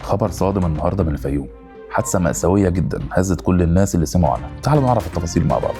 خبر صادم النهارده من الفيوم. حادثة مأساوية جدا هزت كل الناس اللي سمعوا عنها. تعالوا نعرف التفاصيل مع بعض.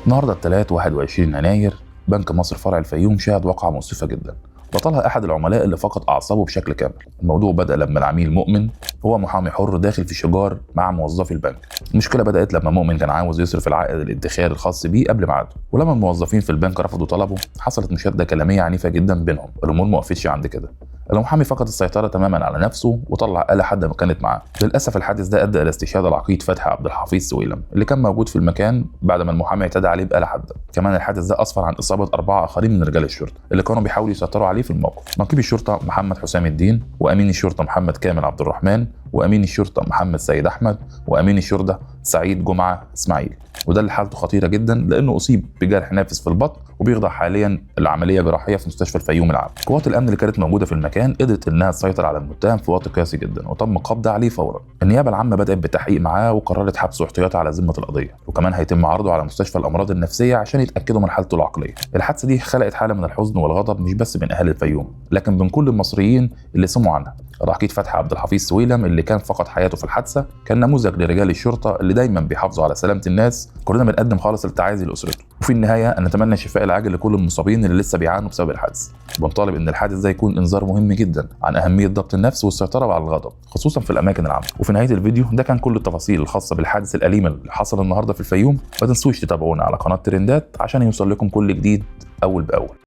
النهارده الثلاث 21 يناير بنك مصر فرع الفيوم شهد واقعة مؤسفة جدا بطلها احد العملاء اللي فقد اعصابه بشكل كامل. الموضوع بدأ لما العميل مؤمن هو محامي حر داخل في شجار مع موظفي البنك. المشكله بدأت لما مؤمن كان عاوز يصرف العائد الادخاري الخاص بيه قبل ميعاده، ولما الموظفين في البنك رفضوا طلبه حصلت مشاده كلاميه عنيفه جدا بينهم. الامور ما وقفتش عند كده، المحامي فقد السيطرة تماما على نفسه وطلع آلة حادة كانت معاه. للأسف الحادث ده أدى إلى استشهاد العقيد فتحي عبد الحفيظ سويلم اللي كان موجود في المكان بعد ما المحامي اعتدى عليه بآلة حادة. كمان الحادث ده أسفر عن إصابة 4 آخرين من رجال الشرطة اللي كانوا بيحاولوا يسيطروا عليه في الموقف. نقيب الشرطة محمد حسام الدين، وأمين الشرطة محمد كامل عبد الرحمن، وأمين الشرطة محمد سيد أحمد، وأمين الشرطة سعيد جمعة إسماعيل. وده اللي حالته خطيرة جدا لأنه أصيب بجرح نافذ في البطن وبيخضع حاليا العملية جراحية في مستشفى الفيوم العام. قوات الأمن اللي كانت موجودة في المكان قدرت إنها تسيطر على المتهم في وقت قياسي جدا وتم القبض عليه فورا. النيابة العامة بدأت بالتحقيق معاه وقررت حبسه احتياطي على ذمة القضية، وكمان هيتم عرضه على مستشفى الأمراض النفسية عشان يتأكدوا من حالته العقلية. الحادثة دي خلقت حالة من الحزن والغضب مش بس بين أهل الفيوم لكن بين كل المصريين اللي سمعوا عنها. العقيد فتحي عبد الحفيظ سويلم اللي كان فقد حياته في الحادثة كان نموذج لرجال الشرطة اللي دايما بيحافظوا على سلامة الناس. كلنا بنقدم خالص التعازي لأسرته، وفي النهاية نتمنى الشفاء العاجل لكل المصابين اللي لسه بيعانوا بسبب الحادث. وبنطالب ان الحادث ده يكون انذار مهم جدا عن اهمية ضبط النفس والسيطرة على الغضب خصوصا في الاماكن العامة. وفي نهاية الفيديو ده كان كل التفاصيل الخاصة بالحادث الأليم اللي حصل النهارده في الفيوم. ما تنسوش تتابعونا على قناة ترندات عشان يوصل لكم كل جديد اول باول.